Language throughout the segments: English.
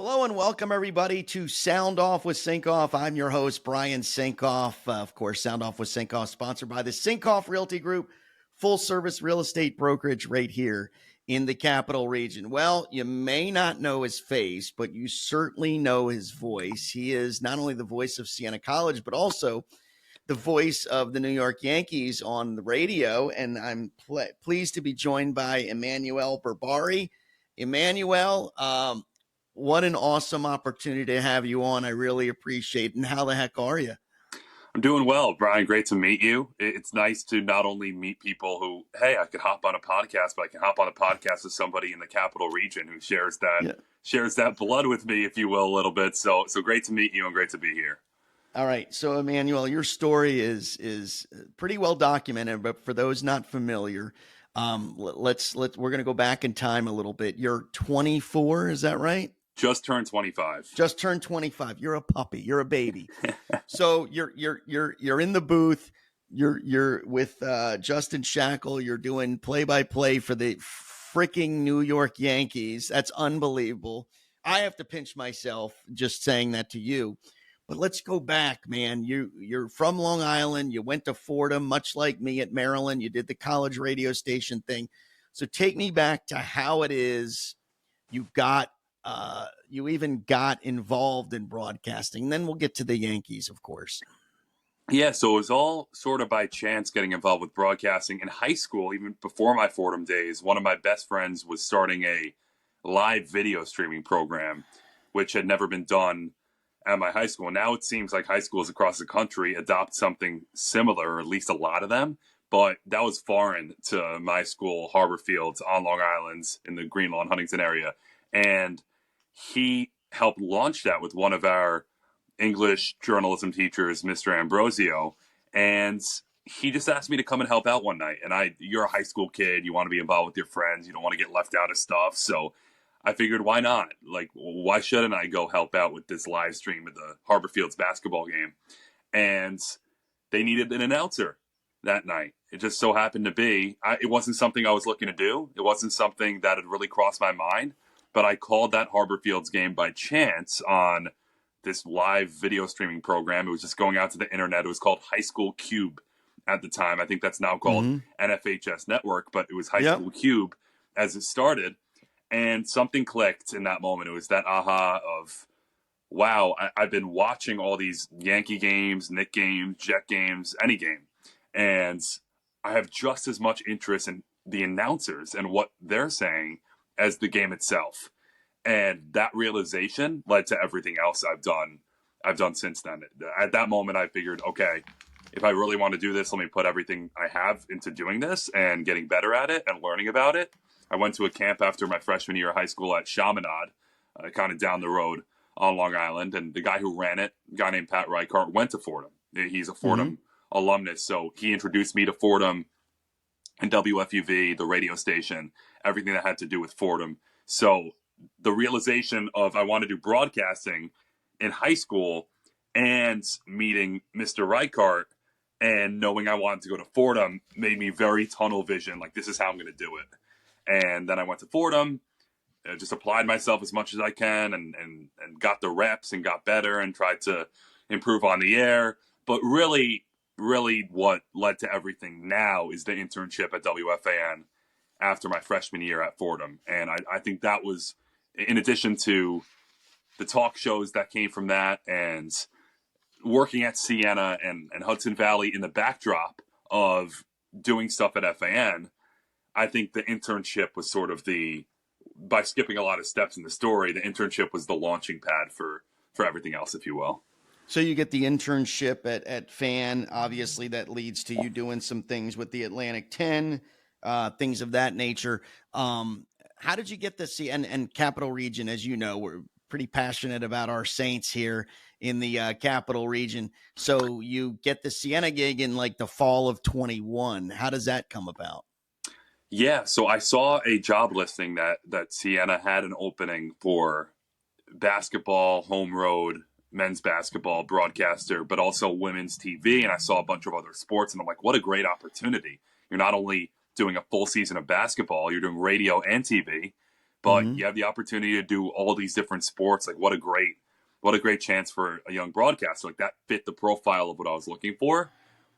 Hello and welcome everybody to Sound Off with Sinkoff. I'm your host, Brian Sinkoff. Of course, Sound Off with Sinkoff, sponsored by the Sinkoff Realty Group, full service real estate brokerage right here in the capital region. Well, you may not know his face, but you certainly know his voice. He is not only the voice of Siena College, but also the voice of the New York Yankees on the radio. And I'm pleased to be joined by Emmanuel Barbari. Emmanuel, what an awesome opportunity to have you on. I really appreciate it. And how the heck are you? I'm doing well, Brian. Great to meet you. It's nice to not only meet people who, hey, I could hop on a podcast, but I can hop on a podcast with somebody in the capital region who shares that blood with me, if you will, a little bit. So great to meet you and great to be here. All right. So, Emmanuel, your story is pretty well documented, but for those not familiar, we're going to go back in time a little bit. You're 24, is that right? Just turned 25. Just turned 25. You're a puppy. You're a baby. So you're in the booth. You're with Justin Shackil. You're doing play-by-play for the freaking New York Yankees. That's unbelievable. I have to pinch myself just saying that to you. But let's go back, man. You're from Long Island. You went to Fordham, much like me at Maryland. You did the college radio station thing. So take me back to how it is you even got involved in broadcasting. And then we'll get to the Yankees, of course. Yeah, so it was all sort of by chance getting involved with broadcasting. In high school, even before my Fordham days, one of my best friends was starting a live video streaming program, which had never been done at my high school. Now it seems like high schools across the country adopt something similar, or at least a lot of them. But that was foreign to my school, Harbor Fields on Long Island in the Green Lawn, Huntington area. And he helped launch that with one of our English journalism teachers, Mr. Ambrosio. And he just asked me to come and help out one night. And you're a high school kid. You want to be involved with your friends. You don't want to get left out of stuff. So I figured, why not? Like, why shouldn't I go help out with this live stream of the Harbor Fields basketball game? And they needed an announcer that night. It just so happened to be, it wasn't something I was looking to do. It wasn't something that had really crossed my mind. But I called that Harbor Fields game by chance on this live video streaming program. It was just going out to the internet. It was called High School Cube at the time. I think that's now called NFHS Network, but it was High School Cube as it started. And something clicked in that moment. It was that aha of, wow, I've been watching all these Yankee games, Knick games, Jet games, any game. And I have just as much interest in the announcers and what they're saying as the game itself. And that realization led to everything else I've done since then. At that moment, I figured, okay, if I really want to do this, let me put everything I have into doing this and getting better at it and learning about it. I went to a camp after my freshman year of high school at Chaminade, kind of down the road on Long Island. And the guy who ran it, a guy named Pat Reichart, went to Fordham. He's a Fordham alumnus. So he introduced me to Fordham and WFUV, the radio station, everything that had to do with Fordham. So the realization of I want to do broadcasting in high school and meeting Mr. Reichart and knowing I wanted to go to Fordham made me very tunnel vision. Like, this is how I'm going to do it. And then I went to Fordham, just applied myself as much as I can and got the reps and got better and tried to improve on the air. But really what led to everything now is the internship at WFAN after my freshman year at Fordham. And I think that was, in addition to the talk shows that came from that and working at Siena and Hudson Valley in the backdrop of doing stuff at FAN, I think the internship was sort of by skipping a lot of steps in the story, the internship was the launching pad for everything else, if you will. So you get the internship at FAN. Obviously, that leads to you doing some things with the Atlantic 10, things of that nature. How did you get this? And Capital Region, as you know, we're pretty passionate about our Saints here in the Capital Region. So you get the Siena gig in like the fall of 21. How does that come about? Yeah, so I saw a job listing that Siena had an opening for basketball, home road, men's basketball broadcaster, but also women's TV. And I saw a bunch of other sports, and I'm like, what a great opportunity. You're not only doing a full season of basketball, you're doing radio and TV, but you have the opportunity to do all these different sports. Like what a great chance for a young broadcaster. Like that fit the profile of what I was looking for.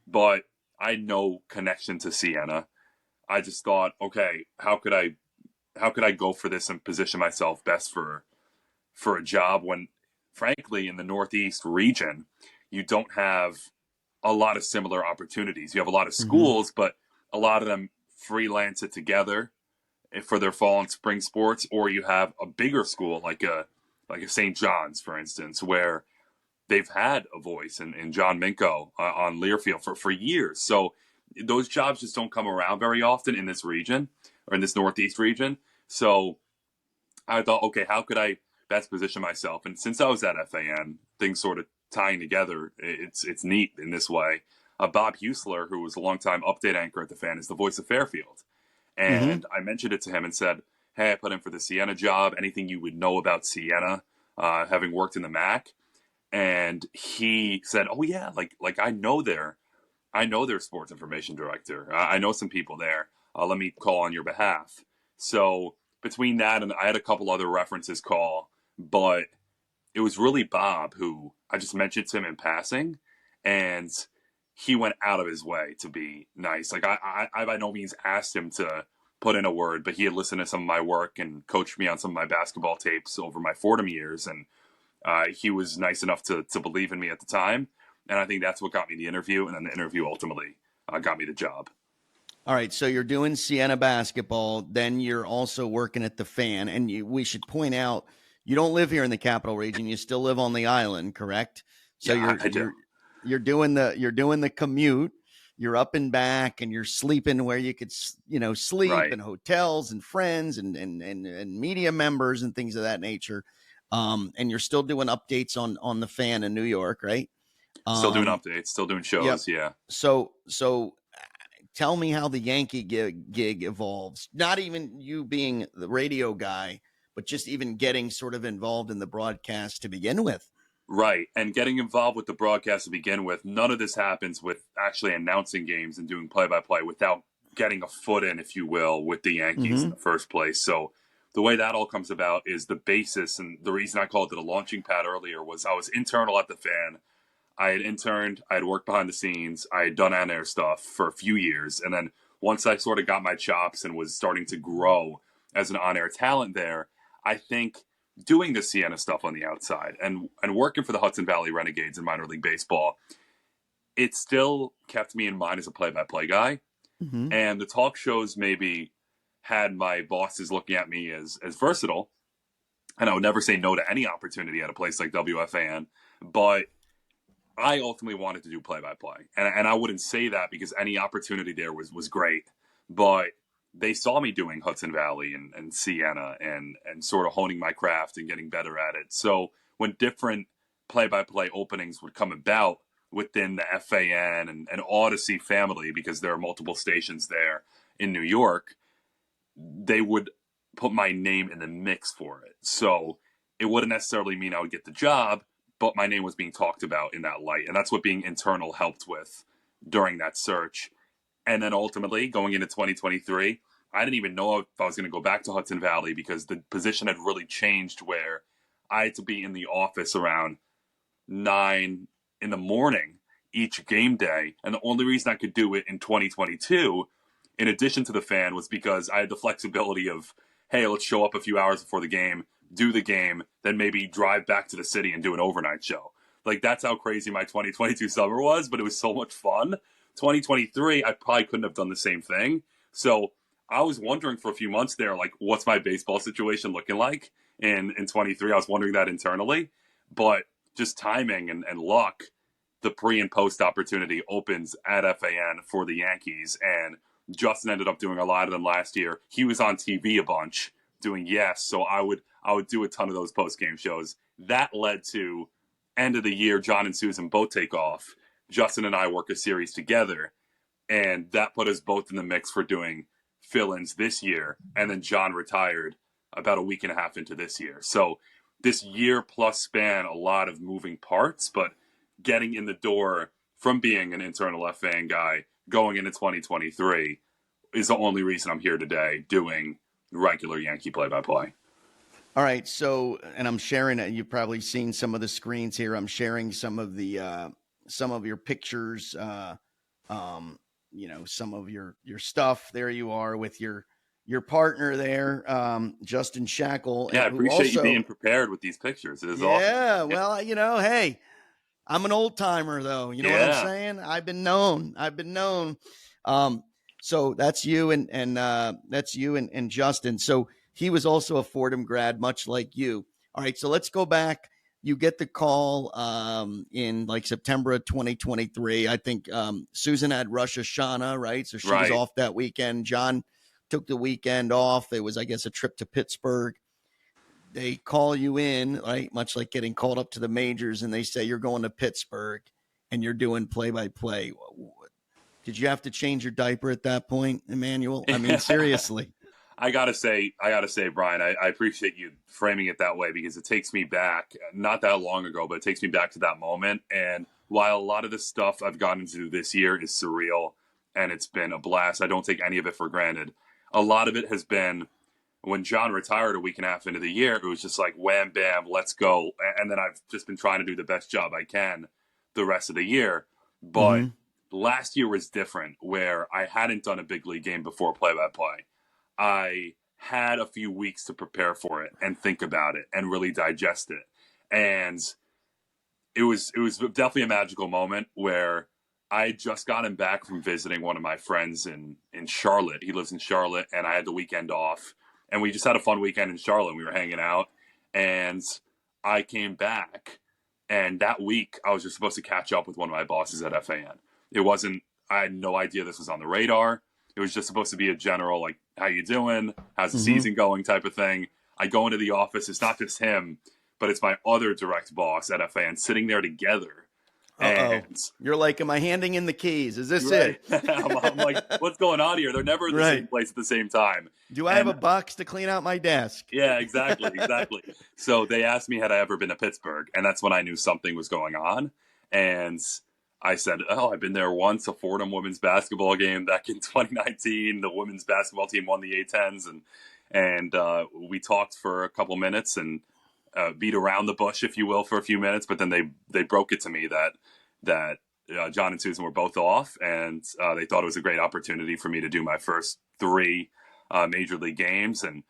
But I had no connection to Siena. I just thought, okay, how could I go for this and position myself best for a job when, frankly, in the Northeast region, you don't have a lot of similar opportunities. You have a lot of schools, but a lot of them freelance it together for their fall and spring sports, or you have a bigger school like a St. John's, for instance, where they've had a voice in John Minko on Learfield for years. So those jobs just don't come around very often in this region or in this Northeast region. So I thought, okay, how could I best position myself? And since I was at FAN, things sort of tying together, it's neat in this way. Bob Husler, who was a longtime update anchor at the Fan, is the voice of Fairfield. And I mentioned it to him and said, hey, I put in for the Siena job. Anything you would know about Siena, having worked in the MAC? And he said, oh, yeah, like I know their sports information director. I know some people there. Let me call on your behalf. So between that and I had a couple other references call, but it was really Bob who I just mentioned to him in passing, and he went out of his way to be nice. Like I by no means asked him to put in a word, but he had listened to some of my work and coached me on some of my basketball tapes over my Fordham years. And he was nice enough to believe in me at the time. And I think that's what got me the interview. And then the interview ultimately got me the job. All right. So you're doing Siena basketball. Then you're also working at the Fan. And we should point out, you don't live here in the capital region. You still live on the island, correct? So yeah, you're doing the commute. You're up and back, and you're sleeping where you could, sleep right. in hotels and friends and media members and things of that nature. And you're still doing updates on the Fan in New York, right? Still doing updates, still doing shows. Yep. Yeah. So tell me how the Yankee gig evolves. Not even you being the radio guy, but just even getting sort of involved in the broadcast to begin with. Right. And getting involved with the broadcast to begin with, none of this happens with actually announcing games and doing play-by-play without getting a foot in, if you will, with the Yankees in the first place. So the way that all comes about is the basis. And the reason I called it a launching pad earlier was I was internal at the Fan. I had interned, I had worked behind the scenes, I had done on-air stuff for a few years. And then once I sort of got my chops and was starting to grow as an on-air talent there, I think doing the Siena stuff on the outside and working for the Hudson Valley Renegades in minor league baseball, it still kept me in mind as a play-by-play guy. And the talk shows maybe had my bosses looking at me as versatile. And I would never say no to any opportunity at a place like WFAN. But I ultimately wanted to do play-by-play. And I wouldn't say that because any opportunity there was great. But they saw me doing Hudson Valley and Siena and sort of honing my craft and getting better at it. So when different play-by-play openings would come about within the FAN and Odyssey family, because there are multiple stations there in New York, they would put my name in the mix for it. So it wouldn't necessarily mean I would get the job, but my name was being talked about in that light. And that's what being internal helped with during that search. And then ultimately, going into 2023, I didn't even know if I was going to go back to Hudson Valley because the position had really changed where I had to be in the office around 9 in the morning each game day. And the only reason I could do it in 2022, in addition to the Fan, was because I had the flexibility of, hey, let's show up a few hours before the game, do the game, then maybe drive back to the city and do an overnight show. Like, that's how crazy my 2022 summer was, but it was so much fun. 2023, I probably couldn't have done the same thing. So I was wondering for a few months there, like, what's my baseball situation looking like in 23? I was wondering that internally. But just timing and luck, the pre and post opportunity opens at FAN for the Yankees. And Justin ended up doing a lot of them last year. He was on TV a bunch doing Yes. So I would do a ton of those post game shows. That led to end of the year, John and Suzyn both take off. Justin and I work a series together, and that put us both in the mix for doing fill-ins this year. And then John retired about a week and a half into this year. So this year plus span, a lot of moving parts, but getting in the door from being an internal FAN guy going into 2023 is the only reason I'm here today doing regular Yankee play-by-play. All right. So, and I'm sharing it. You've probably seen some of the screens here. I'm sharing some of your pictures, some of your stuff. There you are with your partner there, Justin Shackil. Yeah, I who appreciate you also, being prepared with these pictures. It is awesome. yeah, well, hey, I'm an old timer though. You know what I'm saying? I've been known. So that's you and Justin. So he was also a Fordham grad, much like you. All right. So let's go back. You get the call in like September of 2023. I think Suzyn had Rosh Hashanah, right? So she was off that weekend. John took the weekend off. It was, I guess, a trip to Pittsburgh. They call you in, right? Much like getting called up to the majors, and they say you're going to Pittsburgh and you're doing play-by-play. Did you have to change your diaper at that point, Emmanuel? I mean, seriously. I gotta say, Brian, I appreciate you framing it that way, because it takes me back, not that long ago, but it takes me back to that moment. And while a lot of the stuff I've gotten into this year is surreal and it's been a blast, I don't take any of it for granted. A lot of it has been when John retired a week and a half into the year, it was just like, wham, bam, let's go. And then I've just been trying to do the best job I can the rest of the year. But last year was different, where I hadn't done a big league game before play-by-play. I had a few weeks to prepare for it and think about it and really digest it. And it was definitely a magical moment where I had just gotten back from visiting one of my friends in Charlotte. He lives in Charlotte, and I had the weekend off. And we just had a fun weekend in Charlotte. We were hanging out, and I came back, and that week I was just supposed to catch up with one of my bosses at FAN. I had no idea this was on the radar. It was just supposed to be a general, like, how you doing? How's the season going type of thing. I go into the office. It's not just him, but it's my other direct boss at FAN sitting there together. And you're like, am I handing in the keys? Is this it? I'm like, what's going on here? They're never in the same place at the same time. Do I have a box to clean out my desk? Yeah, exactly. So they asked me, had I ever been to Pittsburgh? And that's when I knew something was going on. And I said, I've been there once, a Fordham women's basketball game back in 2019. The women's basketball team won the A-10s. And we talked for a couple minutes and beat around the bush, if you will, for a few minutes. But then they broke it to me that John and Suzyn were both off, and they thought it was a great opportunity for me to do my first 3 major league games. And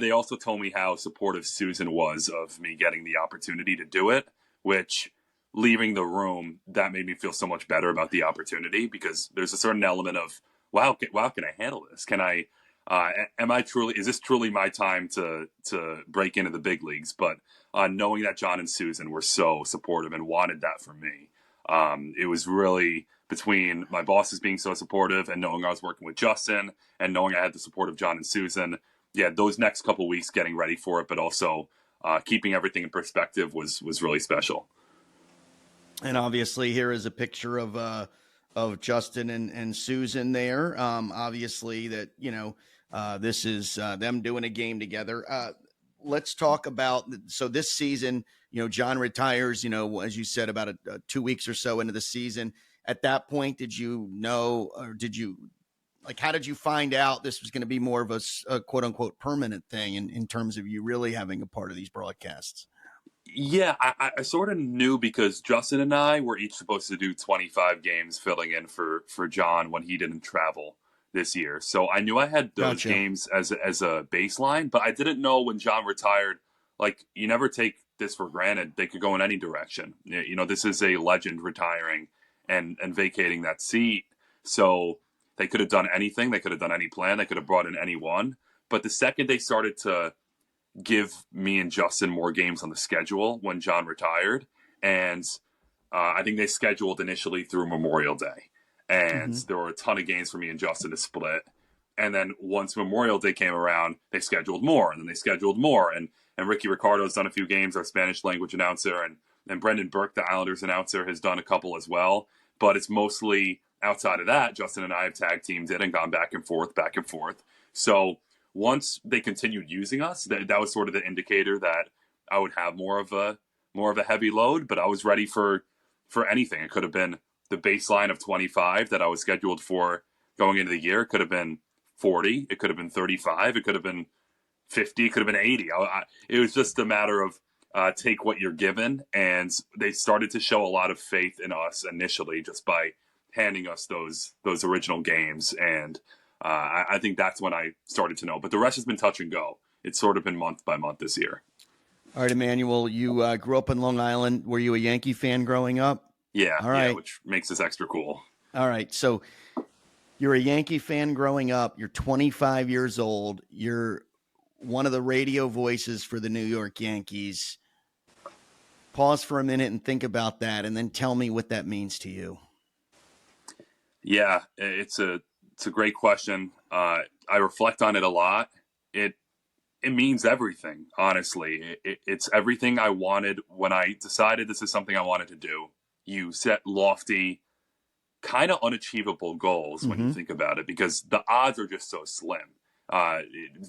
they also told me how supportive Suzyn was of me getting the opportunity to do it, which, leaving the room, that made me feel so much better about the opportunity, because there's a certain element of, wow, can I handle this? Can I, is this truly my time to break into the big leagues? But knowing that John and Suzyn were so supportive and wanted that for me, it was really, between my bosses being so supportive and knowing I was working with Justin and knowing I had the support of John and Suzyn, those next couple weeks getting ready for it, but also keeping everything in perspective was really special. And obviously here is a picture of Justin and Suzyn there. Obviously that, this is them doing a game together. Let's talk about, so this season, John retires, as you said, about 2 weeks or so into the season. At that point, did you know, or how did you find out this was going to be more of a quote unquote permanent thing in terms of you really having a part of these broadcasts? Yeah, I sort of knew, because Justin and I were each supposed to do 25 games filling in for John when he didn't travel this year. So I knew I had those games as a baseline, but I didn't know when John retired, like, you never take this for granted. They could go in any direction. This is a legend retiring and vacating that seat. So they could have done anything. They could have done any plan. They could have brought in anyone. But the second they started to give me and Justin more games on the schedule when John retired, and I think they scheduled initially through Memorial Day, and there were a ton of games for me and Justin to split. And then once Memorial Day came around, they scheduled more, and then they scheduled more. And Ricky Ricardo's done a few games, our Spanish language announcer, and Brendan Burke, the Islanders announcer, has done a couple as well. But it's mostly outside of that. Justin and I have tag teamed it and gone back and forth. So once they continued using us, that was sort of the indicator that I would have more of a heavy load. But I was ready for anything. It could have been the baseline of 25 that I was scheduled for going into the year. It could have been 40. It could have been 35. It could have been 50. It could have been 80. It was just a matter of take what you're given. And they started to show a lot of faith in us initially just by handing us those original games. And I think that's when I started to know. But the rest has been touch and go. It's sort of been month by month this year. All right, Emmanuel, you grew up in Long Island. Were you a Yankee fan growing up? Yeah. All right. Yeah, which makes this extra cool. All right. So you're a Yankee fan growing up. You're 25 years old. You're one of the radio voices for the New York Yankees. Pause for a minute and think about that, and then tell me what that means to you. Yeah, it's a great question. I reflect on it a lot. It means everything, honestly. It's everything I wanted when I decided this is something I wanted to do. You set lofty, kind of unachievable goals when you think about it, because the odds are just so slim.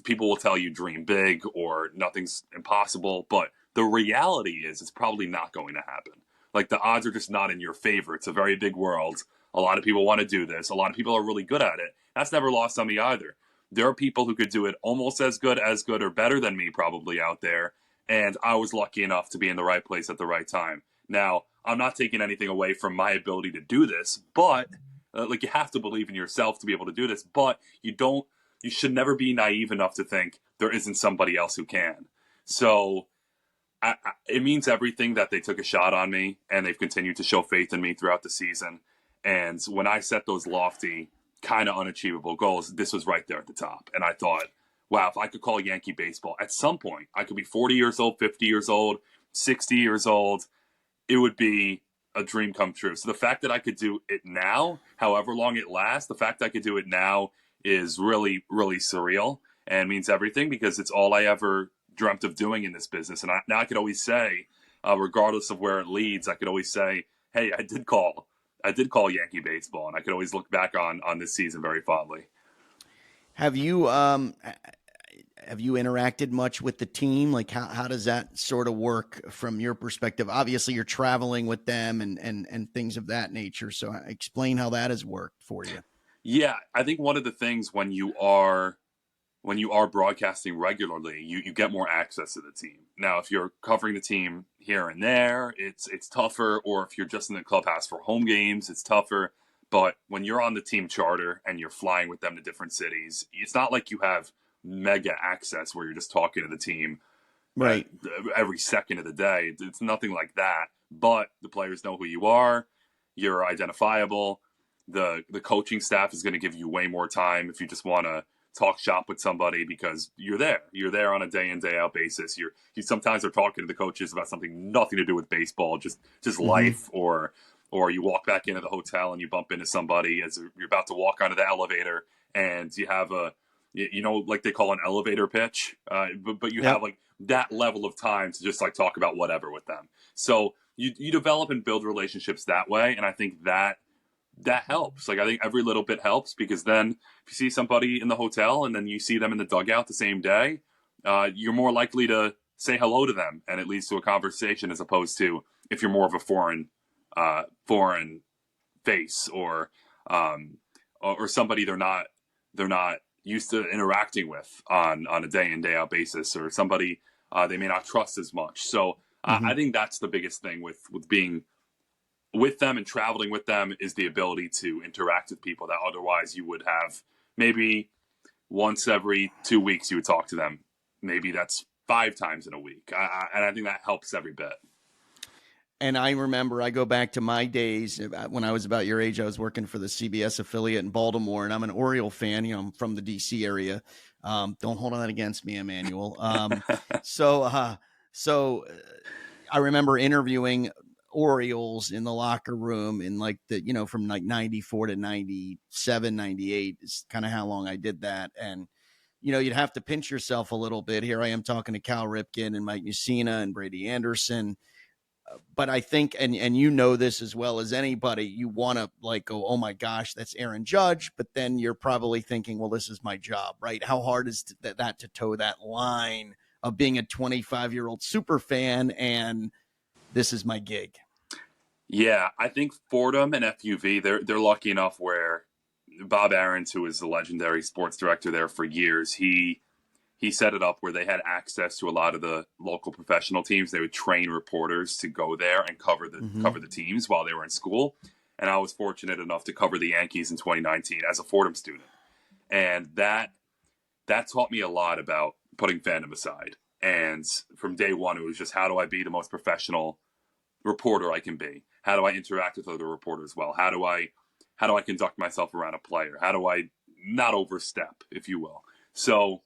People will tell you dream big or nothing's impossible, but the reality is it's probably not going to happen. Like, the odds are just not in your favor. It's a very big world. A lot of people want to do this. A lot of people are really good at it. That's never lost on me either. There are people who could do it almost as good, or better than me probably out there. And I was lucky enough to be in the right place at the right time. Now, I'm not taking anything away from my ability to do this, but you have to believe in yourself to be able to do this. But you should never be naive enough to think there isn't somebody else who can. So it means everything that they took a shot on me, and they've continued to show faith in me throughout the season. And when I set those lofty, kind of unachievable goals, this was right there at the top. And I thought, wow, if I could call Yankee baseball at some point, I could be 40 years old, 50 years old, 60 years old. It would be a dream come true. So the fact that I could do it now, however long it lasts, the fact that I could do it now is really, really surreal and means everything, because it's all I ever dreamt of doing in this business. And now I could always say, regardless of where it leads, I could always say, hey, I did call Yankee baseball, and I could always look back on this season very fondly. Have you interacted much with the team? Like, how does that sort of work from your perspective? Obviously, you're traveling with them and things of that nature. So explain how that has worked for you. Yeah, I think one of the things when you are broadcasting regularly, you get more access to the team. Now, if you're covering the team here and there, it's tougher. Or if you're just in the clubhouse for home games, it's tougher. But when you're on the team charter and you're flying with them to different cities, it's not like you have mega access where you're just talking to the team right every second of the day. It's nothing like that. But the players know who you are. You're identifiable. The coaching staff is going to give you way more time if you just want to talk shop with somebody, because you're there on a day in, day out basis. You sometimes are talking to the coaches about something nothing to do with baseball, just life, or you walk back into the hotel and you bump into somebody as you're about to walk onto the elevator, and you have like they call an elevator pitch, but you have like that level of time to just like talk about whatever with them. So you develop and build relationships that way, and I think that helps. Like, I think every little bit helps, because then if you see somebody in the hotel and then you see them in the dugout the same day, you're more likely to say hello to them, and it leads to a conversation, as opposed to if you're more of a foreign face, or somebody they're not used to interacting with on a day in, day out basis, or somebody they may not trust as much. So I think that's the biggest thing with being with them and traveling with them, is the ability to interact with people that otherwise you would have maybe once every 2 weeks you would talk to them. Maybe that's 5 times in a week. And I think that helps every bit. And I remember, I go back to my days when I was about your age. I was working for the CBS affiliate in Baltimore, and I'm an Oriole fan. I'm from the DC area. Don't hold on that against me, Emmanuel. So I remember interviewing Orioles in the locker room in from 94 to 97, 98 is kind of how long I did that. And, you'd have to pinch yourself a little bit. Here I am talking to Cal Ripken and Mike Mussina and Brady Anderson. But I think, and this as well as anybody, you want to go, oh my gosh, that's Aaron Judge. But then you're probably thinking, well, this is my job, right? How hard is that to toe that line of being a 25-year-old super fan and this is my gig? Yeah, I think Fordham and FUV, they're lucky enough where Bob Aarons, who was the legendary sports director there for years, he set it up where they had access to a lot of the local professional teams. They would train reporters to go there and cover the teams while they were in school. And I was fortunate enough to cover the Yankees in 2019 as a Fordham student. And that taught me a lot about putting fandom aside. And from day one, it was just, how do I be the most professional reporter I can be? How do I interact with other reporters well? How do I conduct myself around a player? How do I not overstep, if you will? So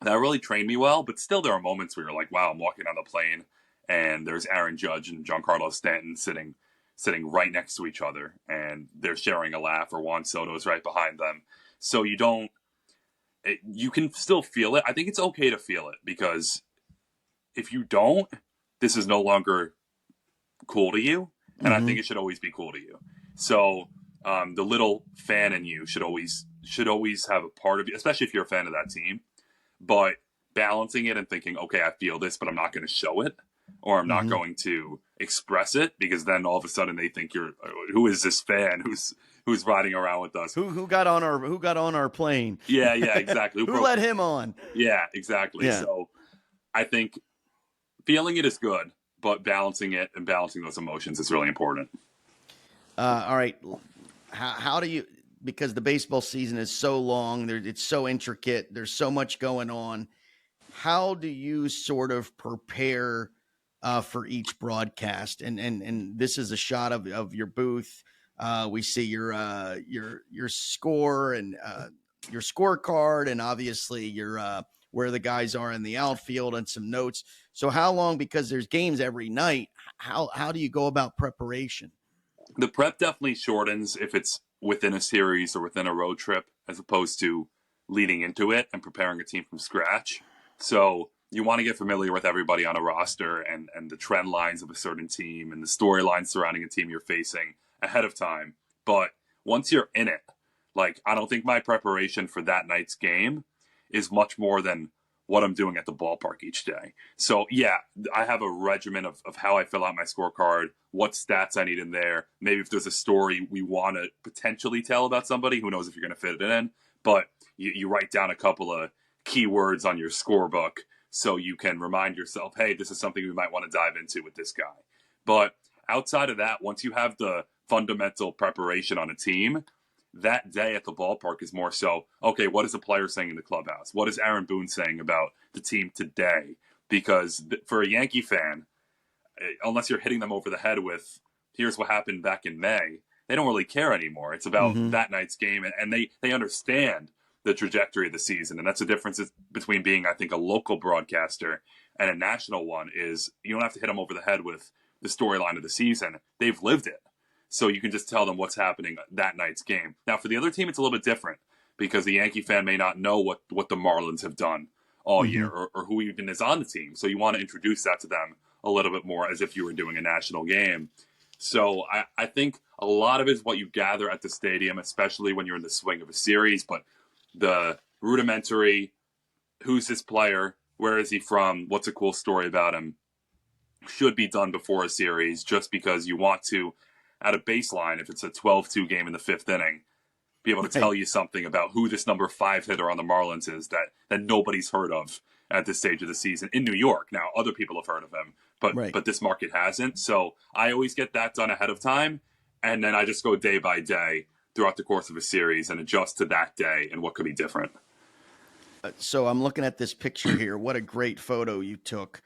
that really trained me well, but still there are moments where you're like, wow, I'm walking on the plane and there's Aaron Judge and Giancarlo Stanton sitting right next to each other, and they're sharing a laugh, or Juan Soto's right behind them. So you can still feel it. I think it's okay to feel it, because if you don't, this is no longer cool to you. And I think it should always be cool to you. So the little fan in you should always have a part of you, especially if you're a fan of that team. But balancing it and thinking, okay, I feel this, but I'm not going to show it, or I'm not going to express it, because then all of a sudden they think who is this fan who's riding around with us? Who got on our plane? Yeah, exactly. Who let him on? Yeah, exactly. Yeah. So I think feeling it is good, but balancing it and balancing those emotions is really important. All right. How do you, because the baseball season is so long, it's so intricate, there's so much going on. How do you sort of prepare for each broadcast? And this is a shot of your booth. We see your score and your scorecard, and obviously your where the guys are in the outfield, and some notes. So how long, because there's games every night, how do you go about preparation? The prep definitely shortens if it's within a series or within a road trip, as opposed to leading into it and preparing a team from scratch. So you want to get familiar with everybody on a roster and the trend lines of a certain team and the storylines surrounding a team you're facing ahead of time. But once you're in it, like, I don't think my preparation for that night's game is much more than what I'm doing at the ballpark each day. So yeah, I have a regimen of how I fill out my scorecard, what stats I need in there. Maybe if there's a story we want to potentially tell about somebody, who knows if you're going to fit it in, but you write down a couple of keywords on your scorebook so you can remind yourself, hey, this is something we might want to dive into with this guy. But outside of that, once you have the fundamental preparation on a team, that day at the ballpark is more so, okay, what is the player saying in the clubhouse? What is Aaron Boone saying about the team today? Because for a Yankee fan, unless you're hitting them over the head with, here's what happened back in May, they don't really care anymore. It's about that night's game, and they understand the trajectory of the season. And that's the difference between being, I think, a local broadcaster and a national one, is you don't have to hit them over the head with the storyline of the season. They've lived it. So you can just tell them what's happening that night's game. Now, for the other team, it's a little bit different, because the Yankee fan may not know what the Marlins have done all year, or who even is on the team. So you want to introduce that to them a little bit more, as if you were doing a national game. So I think a lot of it is what you gather at the stadium, especially when you're in the swing of a series. But the rudimentary, who's this player? Where is he from? What's a cool story about him? Should be done before a series, just because you want to, at a baseline, if it's a 12-2 game in the fifth inning, be able to tell you something about who this number 5 hitter on the Marlins is that nobody's heard of at this stage of the season in New York. Now, other people have heard of him, but this market hasn't. So I always get that done ahead of time, and then I just go day by day throughout the course of a series and adjust to that day and what could be different. So I'm looking at this picture here. What a great photo you took.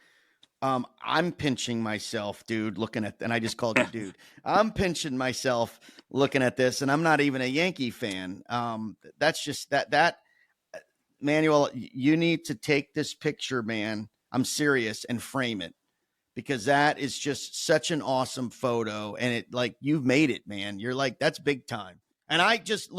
I'm pinching myself, dude, looking at, and I just called you dude. I'm pinching myself looking at this, and I'm not even a Yankee fan. That's just that Emmanuel, you need to take this picture, man. I'm serious, and frame it, because that is just such an awesome photo. And it, like, you've made it, man. You're like, that's big time. And I just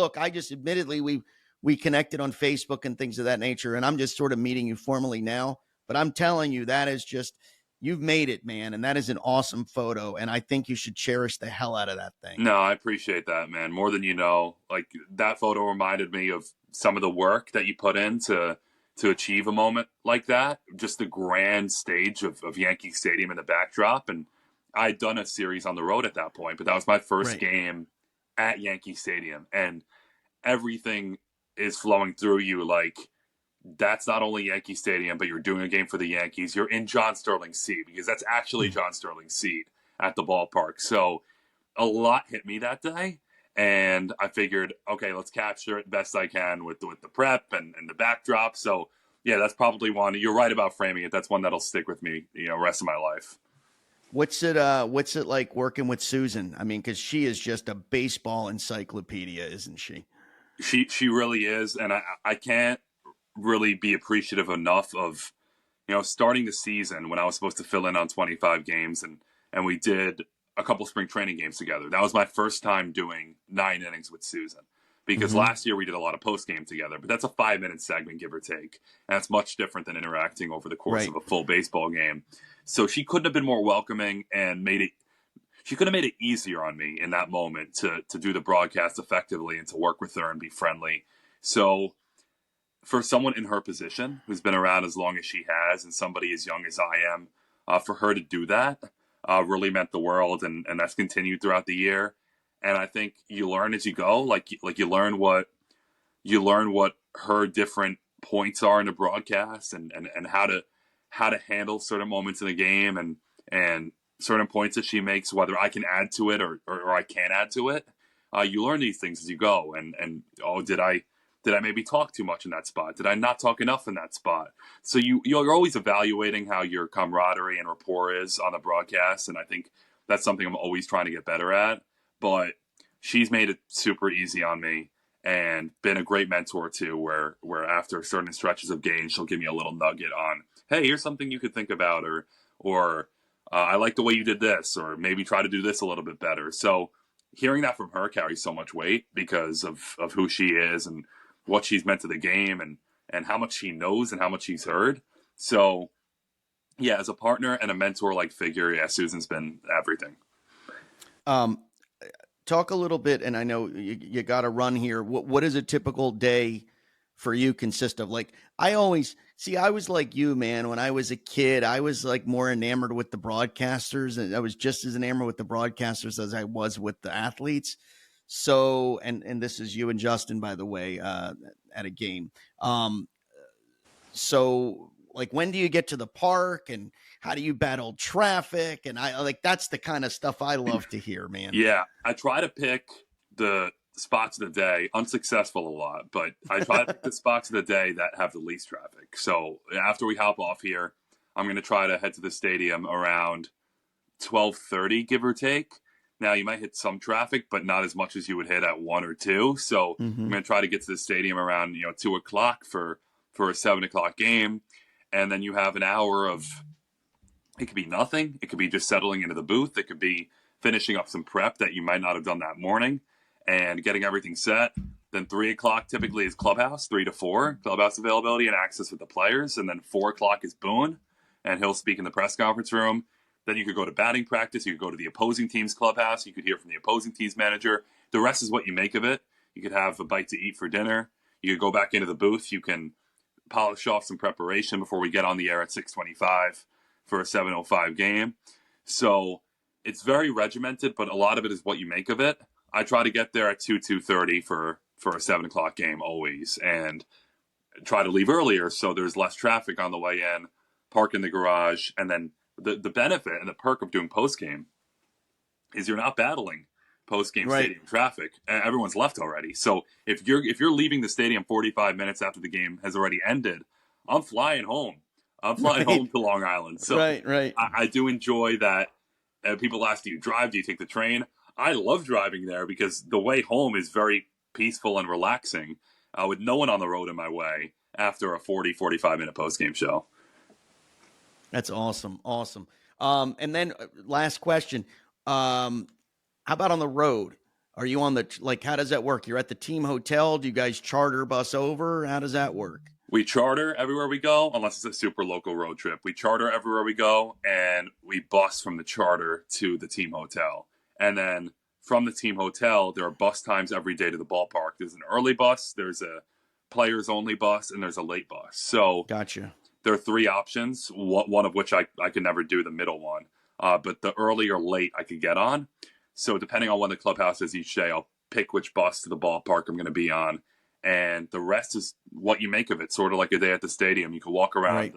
admittedly, we connected on Facebook and things of that nature, and I'm just sort of meeting you formally now. But I'm telling you, that is just, you've made it, man. And that is an awesome photo. And I think you should cherish the hell out of that thing. No, I appreciate that, man. More than you know. Like, that photo reminded me of some of the work that you put in to achieve a moment like that. Just the grand stage of Yankee Stadium in the backdrop. And I'd done a series on the road at that point, but that was my first game at Yankee Stadium. And everything is flowing through you. Like, that's not only Yankee Stadium, but you're doing a game for the Yankees. You're in John Sterling's seat, because that's actually John Sterling's seat at the ballpark. So a lot hit me that day. And I figured, okay, let's capture it best I can with the prep and the backdrop. So, yeah, that's probably one. You're right about framing it. That's one that'll stick with me, rest of my life. What's it like working with Suzyn? I mean, because she is just a baseball encyclopedia, isn't she? She really is. And I can't really be appreciative enough of, starting the season when I was supposed to fill in on 25 games, and we did a couple spring training games together. That was my first time doing 9 innings with Suzyn, because last year we did a lot of post game together, but that's a 5-minute segment, give or take. And that's much different than interacting over the course of a full baseball game. So she couldn't have been more welcoming, and she could have made it easier on me in that moment to do the broadcast effectively and to work with her and be friendly. So for someone in her position who's been around as long as she has, and somebody as young as I am, for her to do that really meant the world, and that's continued throughout the year. And I think you learn as you go, like you learn what her different points are in the broadcast, and how to handle certain moments in the game, and certain points that she makes, whether I can add to it or I can't add to it. You learn these things as you go, and did I maybe talk too much in that spot? Did I not talk enough in that spot? So you're always evaluating how your camaraderie and rapport is on the broadcast, and I think that's something I'm always trying to get better at. But she's made it super easy on me, and been a great mentor too, where after certain stretches of games, she'll give me a little nugget on, hey, here's something you could think about, or I like the way you did this, or maybe try to do this a little bit better. So hearing that from her carries so much weight because of who she is and what she's meant to the game, and how much she knows and how much she's heard. So yeah, as a partner and a mentor-like figure, yeah, Suzyn's been everything. Talk a little bit, and I know you got to run here. What does a typical day for you consist of? Like, I was like you, man. When I was a kid, I was like more enamored with the broadcasters, and I was just as enamored with the broadcasters as I was with the athletes. So, and this is you and Justin, by the way, at a game. So like, when do you get to the park, and how do you battle traffic? And that's the kind of stuff I love to hear, man. Yeah. I try to pick the spots of the day, unsuccessful a lot, but I try to pick the spots of the day that have the least traffic. So after we hop off here, I'm going to try to head to the stadium around 12:30, give or take. Now, you might hit some traffic, but not as much as you would hit at 1 or 2. So I'm going to try to get to the stadium around 2 o'clock for a 7 o'clock game. And then you have an hour of, it could be nothing. It could be just settling into the booth. It could be finishing up some prep that you might not have done that morning and getting everything set. Then 3 o'clock typically is clubhouse, 3 to 4, clubhouse availability and access with the players. And then 4 o'clock is Boone, and he'll speak in the press conference room. Then you could go to batting practice. You could go to the opposing team's clubhouse. You could hear from the opposing team's manager. The rest is what you make of it. You could have a bite to eat for dinner. You could go back into the booth. You can polish off some preparation before we get on the air at 6:25 for a 7:05 game. So it's very regimented, but a lot of it is what you make of it. I try to get there at 2:30 for a 7 o'clock game always, and try to leave earlier so there's less traffic on the way in, park in the garage, and then the benefit and the perk of doing post-game is you're not battling post-game stadium traffic. Everyone's left already. So if you're leaving the stadium 45 minutes after the game has already ended, I'm flying home. I'm flying home to Long Island. So right. I do enjoy that. People ask, do you drive? Do you take the train? I love driving there because the way home is very peaceful and relaxing with no one on the road in my way after a 45-minute post-game show. That's awesome. And then last question. How about on the road? Are you on how does that work? You're at the team hotel. Do you guys charter bus over? How does that work? We charter everywhere we go, unless it's a super local road trip. We charter everywhere we go, and we bus from the charter to the team hotel. And then from the team hotel, there are bus times every day to the ballpark. There's an early bus, there's a players-only bus, and there's a late bus. So gotcha. There are 3 options, one of which I could never do, the middle one. But the early or late I could get on. So depending on when the clubhouse is each day, I'll pick which bus to the ballpark I'm going to be on. And the rest is what you make of it, sort of like a day at the stadium. You can walk around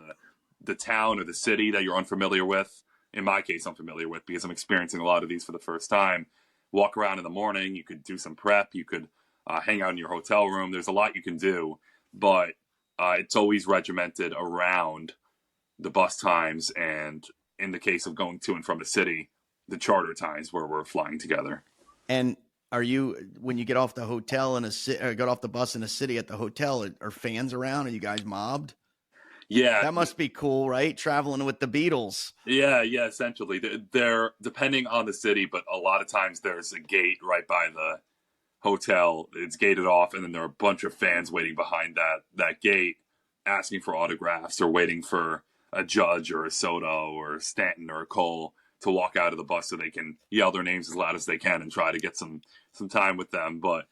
the town or the city that you're unfamiliar with. In my case, I'm familiar with because I'm experiencing a lot of these for the first time. Walk around in the morning. You could do some prep. You could hang out in your hotel room. There's a lot you can do, but it's always regimented around the bus times, and in the case of going to and from the city, the charter times where we're flying together. And are you, when you get off the hotel in get off the bus in a city at the hotel, are fans around? Are you guys mobbed? Yeah. That must be cool, right? Traveling with the Beatles. Yeah, essentially. They're depending on the city, but a lot of times there's a gate right by the hotel. It's gated off, and then there are a bunch of fans waiting behind that gate asking for autographs or waiting for a Judge or a Soto or a Stanton or a Cole to walk out of the bus so they can yell their names as loud as they can and try to get some time with them. But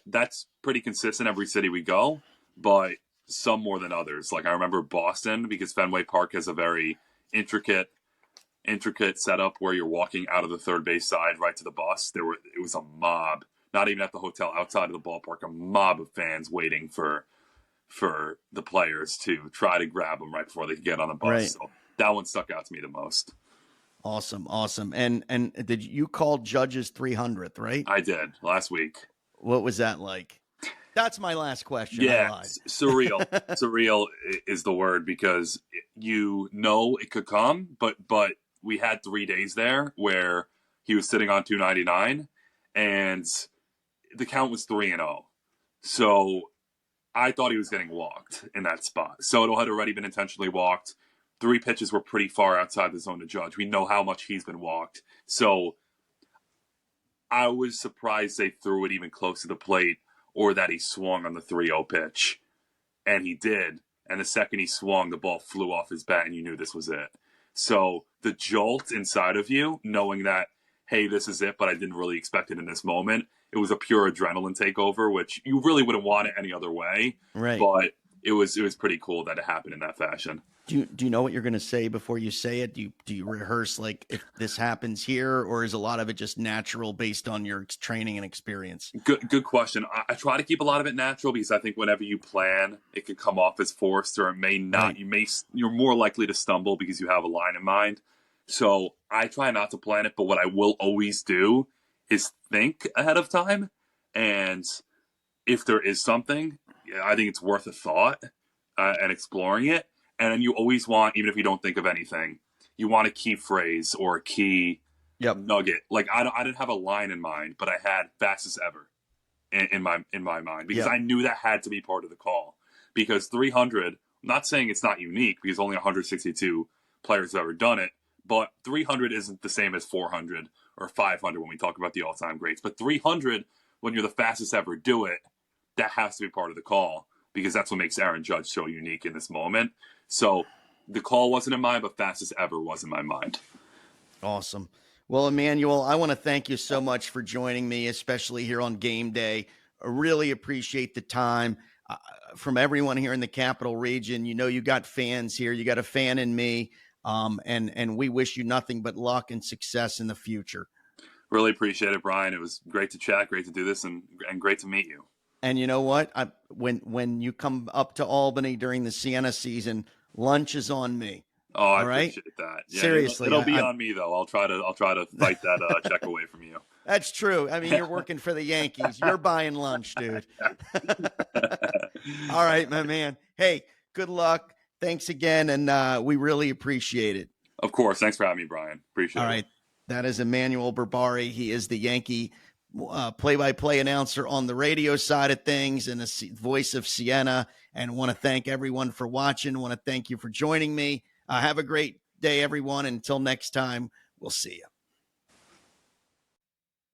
that's pretty consistent every city we go, but some more than others. Like I remember Boston, because Fenway Park has a very intricate setup where you're walking out of the third base side right to the bus. It was a mob, not even at the hotel, outside of the ballpark, a mob of fans waiting for the players to try to grab them right before they could get on the bus. Right. So that one stuck out to me the most. Awesome. And did you call Judge's 300th, right? I did last week. What was that like? That's my last question. Yeah, surreal. Surreal is the word, because it could come, but we had 3 days there where he was sitting on 299 and the count was 3-0. So I thought he was getting walked in that spot. Soto had already been intentionally walked. 3 pitches were pretty far outside the zone to Judge. We know how much he's been walked. So I was surprised they threw it even close to the plate, or that he swung on the 3-0 pitch. And he did. And the second he swung, the ball flew off his bat and you knew this was it. So the jolt inside of you, knowing that, hey, this is it, but I didn't really expect it in this moment. It was a pure adrenaline takeover, which you really wouldn't want it any other way. Right. But it was pretty cool that it happened in that fashion. Do you know what you're going to say before you say it? Do you rehearse, like, if this happens here, or is a lot of it just natural based on your training and experience? Good question. I try to keep a lot of it natural, because I think whenever you plan, it can come off as forced, or it may not. Right. You're more likely to stumble because you have a line in mind. So I try not to plan it, but what I will always do is think ahead of time. And if there is something, I think it's worth a thought and exploring it. And then you always want, even if you don't think of anything, you want a key phrase or a key nugget. Like I didn't have a line in mind, but I had fastest ever in my mind, because I knew that had to be part of the call. Because 300, I'm not saying it's not unique, because only 162 players have ever done it, but 300 isn't the same as 400 or 500 when we talk about the all-time greats. But 300, when you're the fastest ever do it, that has to be part of the call, because that's what makes Aaron Judge so unique in this moment. So the call wasn't in mind, but fastest ever was in my mind. Awesome. Well, Emmanuel, I want to thank you so much for joining me, especially here on game day. I really appreciate the time. From everyone here in the Capital Region, you got fans here. You got a fan in me, and we wish you nothing but luck and success in the future. Really appreciate it, Brian. It was great to chat, great to do this, and great to meet you. And you know what? When you come up to Albany during the Siena season, lunch is on me. Oh, I appreciate that. Yeah, seriously, it'll be on me though. I'll try to fight that check away from you. That's true. I mean, you're working for the Yankees. You're buying lunch, dude. All right, my man. Hey, good luck. Thanks again, and we really appreciate it. Of course. Thanks for having me, Brian. Appreciate it. All right. That is Emmanuel Barbari. He is the Yankee play-by-play announcer on the radio side of things and the voice of Siena. And want to thank everyone for watching. Want to thank you for joining me. Have a great day, everyone. Until next time, we'll see you.